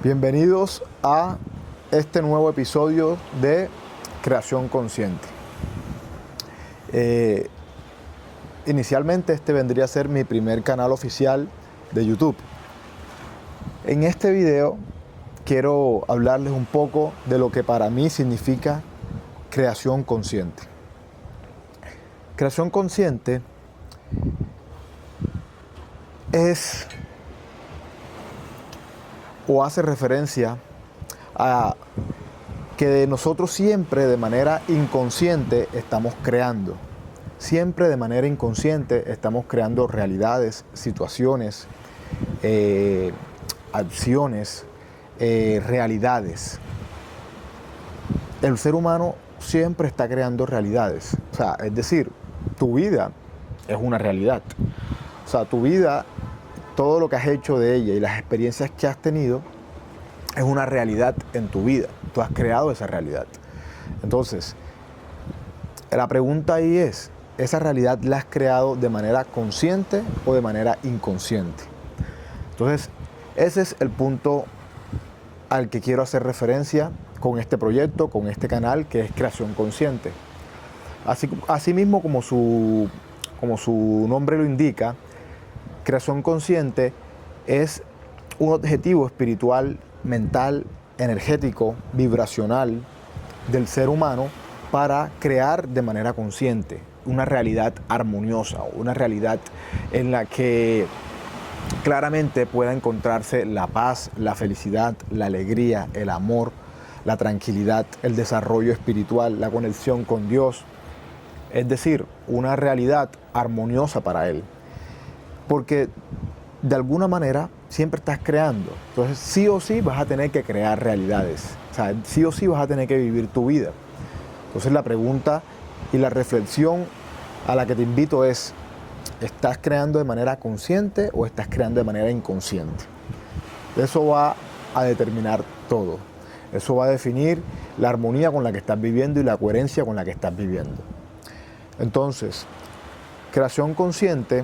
Bienvenidos a este nuevo episodio de Creación Consciente. Inicialmente este vendría a ser mi primer canal oficial de YouTube. En este video quiero hablarles un poco de lo que para mí significa creación consciente. Creación consciente es o hace referencia a que nosotros siempre de manera inconsciente estamos creando. Siempre de manera inconsciente estamos creando realidades, situaciones, acciones, realidades. El ser humano siempre está creando realidades. O sea, es decir, tu vida es una realidad. O sea, tu vida, todo lo que has hecho de ella y las experiencias que has tenido es una realidad en tu vida. Tú has creado esa realidad. Entonces, la pregunta ahí es, ¿esa realidad la has creado de manera consciente o de manera inconsciente? Entonces, ese es el punto al que quiero hacer referencia con este proyecto, con este canal, que es Creación Consciente. Así mismo como su nombre lo indica, Creación Consciente es un objetivo espiritual, mental, energético, vibracional del ser humano para crear de manera consciente una realidad armoniosa, una realidad en la que claramente pueda encontrarse la paz, la felicidad, la alegría, el amor, la tranquilidad, el desarrollo espiritual, la conexión con Dios. Es decir, una realidad armoniosa para él. Porque de alguna manera siempre estás creando. Entonces sí o sí vas a tener que crear realidades. O sea, sí o sí vas a tener que vivir tu vida. Entonces la pregunta y la reflexión a la que te invito es, ¿estás creando de manera consciente o estás creando de manera inconsciente? Eso va a determinar todo. Eso va a definir la armonía con la que estás viviendo y la coherencia con la que estás viviendo. Entonces, creación consciente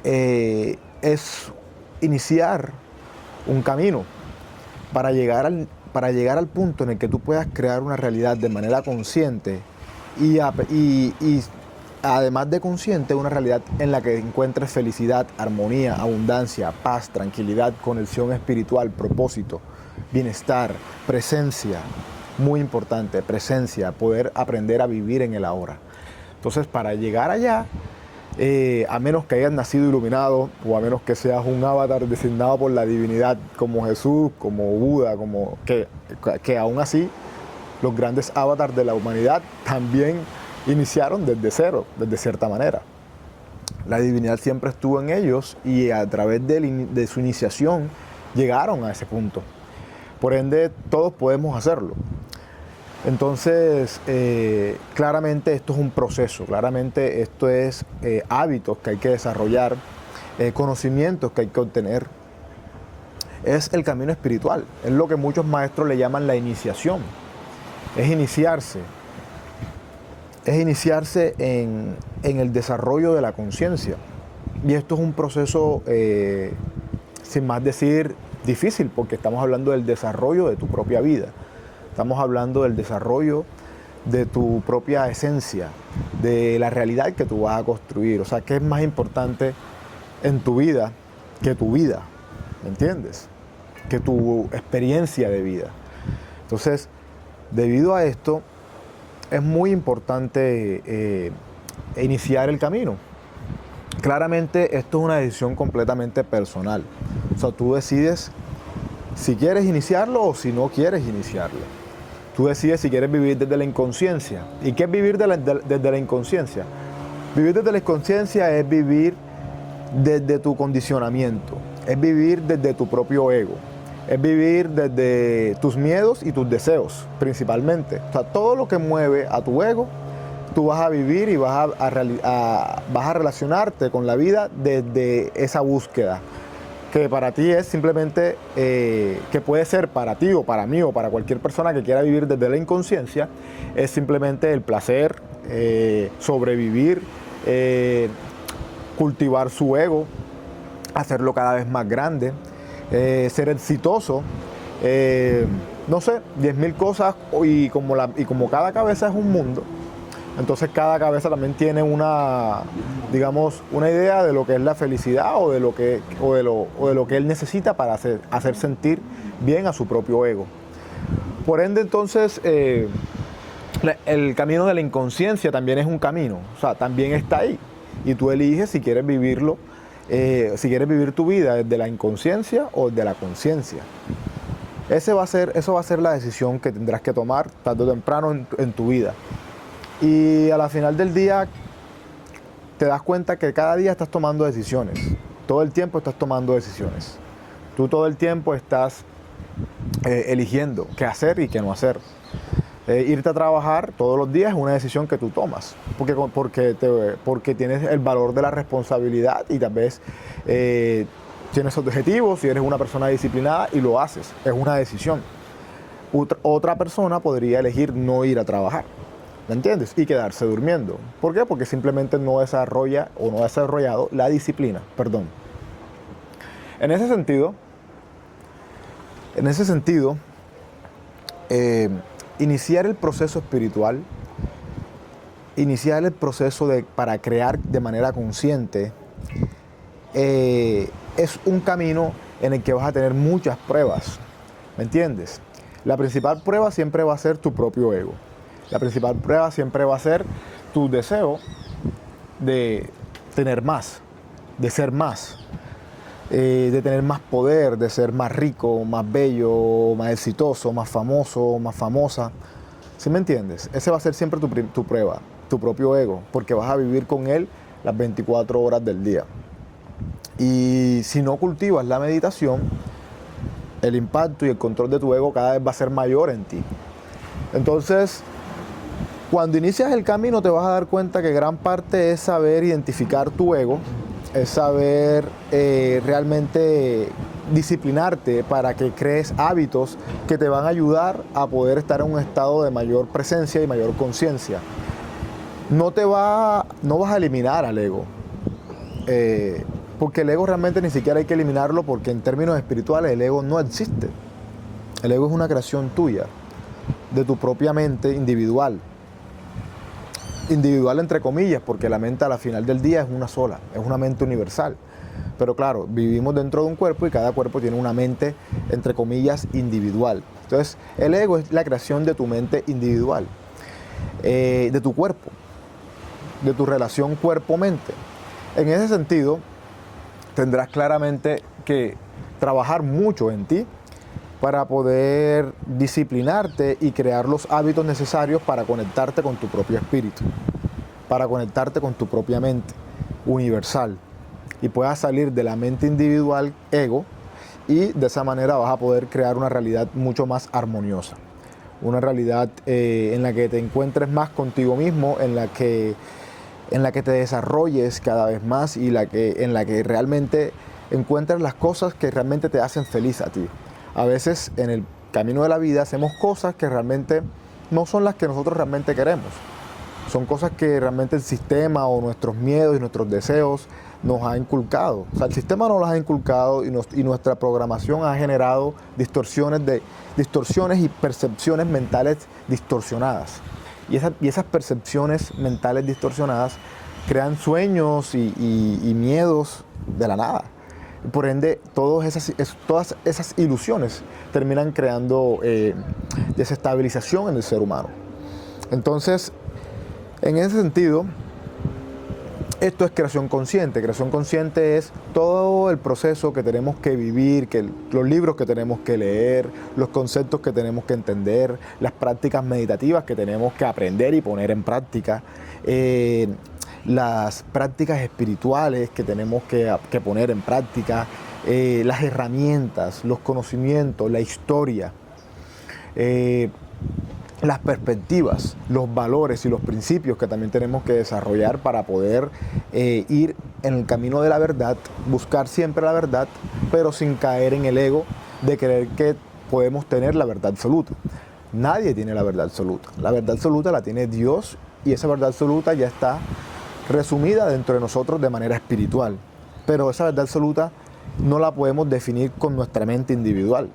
es iniciar un camino para llegar al punto en el que tú puedas crear una realidad de manera consciente y además de consciente, una realidad en la que encuentres felicidad, armonía, abundancia, paz, tranquilidad, conexión espiritual, propósito, bienestar, presencia. Muy importante, presencia, poder aprender a vivir en el ahora. Entonces, para llegar allá, a menos que hayas nacido iluminado o a menos que seas un avatar designado por la divinidad como Jesús, como Buda, como que aún así los grandes avatars de la humanidad también iniciaron desde cero, desde cierta manera. La divinidad siempre estuvo en ellos y a través de su iniciación llegaron a ese punto. Por ende, todos podemos hacerlo. Entonces, claramente esto es un proceso, claramente esto es hábitos que hay que desarrollar, conocimientos que hay que obtener. Es el camino espiritual, es lo que muchos maestros le llaman la iniciación. Es iniciarse en el desarrollo de la conciencia. Y esto es un proceso, sin más decir, difícil, porque estamos hablando del desarrollo de tu propia vida. Estamos hablando del desarrollo de tu propia esencia, de la realidad que tú vas a construir. O sea, ¿qué es más importante en tu vida que tu vida? ¿Me entiendes? Que tu experiencia de vida. Entonces, debido a esto, es muy importante iniciar el camino. Claramente, esto es una decisión completamente personal. O sea, tú decides si quieres iniciarlo o si no quieres iniciarlo. Tú decides si quieres vivir desde la inconsciencia. ¿Y qué es vivir desde la inconsciencia? Vivir desde la inconsciencia es vivir desde tu condicionamiento, es vivir desde tu propio ego, es vivir desde tus miedos y tus deseos, principalmente. O sea, todo lo que mueve a tu ego, tú vas a vivir y vas a relacionarte con la vida desde esa búsqueda, que para ti es simplemente, que puede ser para ti o para mí o para cualquier persona que quiera vivir desde la inconsciencia, es simplemente el placer, sobrevivir, cultivar su ego, hacerlo cada vez más grande, ser exitoso, no sé, 10.000 cosas, y como cada cabeza es un mundo, entonces cada cabeza también tiene una idea de lo que es la felicidad o de lo que él necesita para hacer sentir bien a su propio ego. Por ende, entonces, el camino de la inconsciencia también es un camino, o sea, también está ahí. Y tú eliges si quieres vivirlo, si quieres vivir tu vida desde la inconsciencia o desde la conciencia. Eso va a ser la decisión que tendrás que tomar tarde o temprano en tu vida. Y a la final del día te das cuenta que cada día estás tomando decisiones. Todo el tiempo estás tomando decisiones. Tú todo el tiempo estás eligiendo qué hacer y qué no hacer. Irte a trabajar todos los días es una decisión que tú tomas, porque tienes el valor de la responsabilidad y tal vez tienes objetivos y eres una persona disciplinada y lo haces, es una decisión. Otra persona podría elegir no ir a trabajar, ¿me entiendes? Y quedarse durmiendo. ¿Por qué? Porque simplemente no desarrolla o no ha desarrollado la disciplina, perdón. En ese sentido, iniciar el proceso espiritual, iniciar el proceso para crear de manera consciente, es un camino en el que vas a tener muchas pruebas, ¿me entiendes? La principal prueba siempre va a ser tu propio ego. La principal prueba siempre va a ser tu deseo de tener más, de ser más, de tener más poder, de ser más rico, más bello, más exitoso, más famoso, más famosa. ¿Sí me entiendes? Ese va a ser siempre tu prueba, tu propio ego, porque vas a vivir con él las 24 horas del día. Y si no cultivas la meditación, el impacto y el control de tu ego cada vez va a ser mayor en ti. Entonces, cuando inicias el camino te vas a dar cuenta que gran parte es saber identificar tu ego, es saber realmente disciplinarte para que crees hábitos que te van a ayudar a poder estar en un estado de mayor presencia y mayor conciencia. No vas a eliminar al ego, porque el ego realmente ni siquiera hay que eliminarlo, porque en términos espirituales el ego no existe. El ego es una creación tuya, de tu propia mente individual. Individual entre comillas, porque la mente a la final del día es una sola, es una mente universal. Pero claro, vivimos dentro de un cuerpo y cada cuerpo tiene una mente, entre comillas, individual. Entonces, el ego es la creación de tu mente individual, de tu cuerpo, de tu relación cuerpo-mente. En ese sentido, tendrás claramente que trabajar mucho en ti para poder disciplinarte y crear los hábitos necesarios para conectarte con tu propio espíritu, para conectarte con tu propia mente universal y puedas salir de la mente individual ego, y de esa manera vas a poder crear una realidad mucho más armoniosa, una realidad en la que te encuentres más contigo mismo, en la que te desarrolles cada vez más y en la que realmente encuentres las cosas que realmente te hacen feliz a ti. A veces en el camino de la vida hacemos cosas que realmente no son las que nosotros realmente queremos. Son cosas que realmente el sistema o nuestros miedos y nuestros deseos nos ha inculcado. O sea, el sistema nos las ha inculcado y nuestra programación ha generado distorsiones y percepciones mentales distorsionadas. Y esas percepciones mentales distorsionadas crean sueños y miedos de la nada. Por ende, todas esas ilusiones terminan creando desestabilización en el ser humano. Entonces, en ese sentido, esto es creación consciente. Creación consciente es todo el proceso que tenemos que vivir, los libros que tenemos que leer, los conceptos que tenemos que entender, las prácticas meditativas que tenemos que aprender y poner en práctica, las prácticas espirituales que tenemos que poner en práctica, las herramientas, los conocimientos, la historia, las perspectivas, los valores y los principios que también tenemos que desarrollar para poder ir en el camino de la verdad, buscar siempre la verdad, pero sin caer en el ego de creer que podemos tener la verdad absoluta. Nadie tiene la verdad absoluta. La verdad absoluta la tiene Dios, y esa verdad absoluta ya está resumida dentro de nosotros de manera espiritual. Pero esa verdad absoluta no la podemos definir con nuestra mente individual.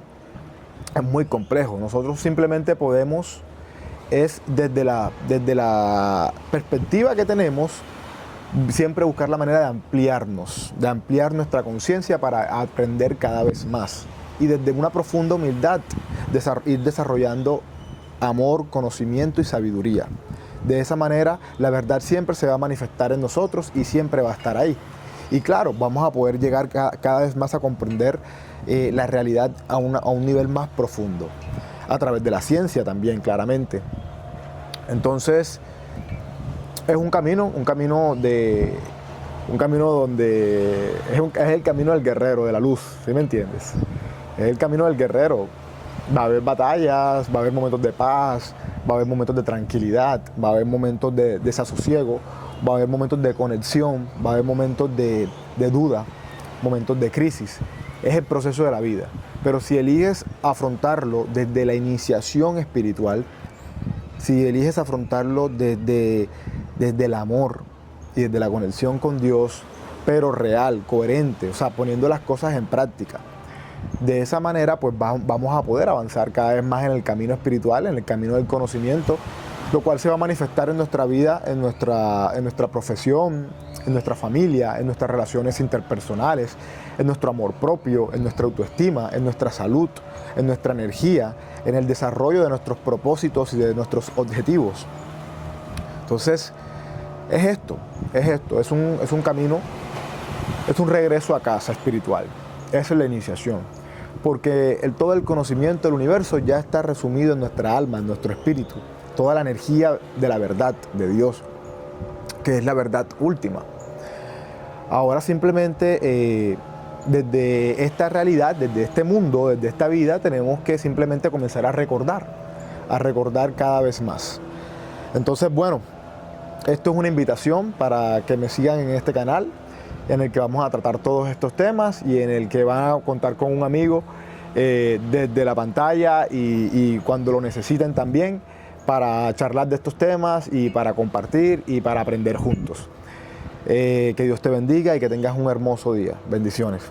Es muy complejo. Nosotros simplemente podemos, es desde la perspectiva que tenemos, siempre buscar la manera de ampliar nuestra conciencia para aprender cada vez más. Y desde una profunda humildad, ir desarrollando amor, conocimiento y sabiduría. De esa manera, la verdad siempre se va a manifestar en nosotros y siempre va a estar ahí. Y claro, vamos a poder llegar cada vez más a comprender la realidad a un nivel más profundo, a través de la ciencia también, claramente. Entonces, es un camino donde es el camino del guerrero, de la luz, ¿sí me entiendes? Es el camino del guerrero. Va a haber batallas, va a haber momentos de paz, va a haber momentos de tranquilidad, va a haber momentos de desasosiego, va a haber momentos de conexión, va a haber momentos de duda, momentos de crisis. Es el proceso de la vida. Pero si eliges afrontarlo desde la iniciación espiritual, si eliges afrontarlo desde el amor y desde la conexión con Dios, pero real, coherente, o sea, poniendo las cosas en práctica, de esa manera pues vamos a poder avanzar cada vez más en el camino espiritual, en el camino del conocimiento, lo cual se va a manifestar en nuestra vida, en nuestra profesión, en nuestra familia, en nuestras relaciones interpersonales, en nuestro amor propio, en nuestra autoestima, en nuestra salud, en nuestra energía, en el desarrollo de nuestros propósitos y de nuestros objetivos. Entonces, es un camino, es un regreso a casa espiritual. Esa es la iniciación, porque todo el conocimiento del universo ya está resumido en nuestra alma, en nuestro espíritu, toda la energía de la verdad de Dios, que es la verdad última. Ahora simplemente desde esta realidad, desde este mundo, desde esta vida, tenemos que simplemente comenzar a recordar cada vez más. Entonces, bueno, esto es una invitación para que me sigan en este canal, en el que vamos a tratar todos estos temas y en el que van a contar con un amigo desde la pantalla y cuando lo necesiten también, para charlar de estos temas y para compartir y para aprender juntos. Que Dios te bendiga y que tengas un hermoso día. Bendiciones.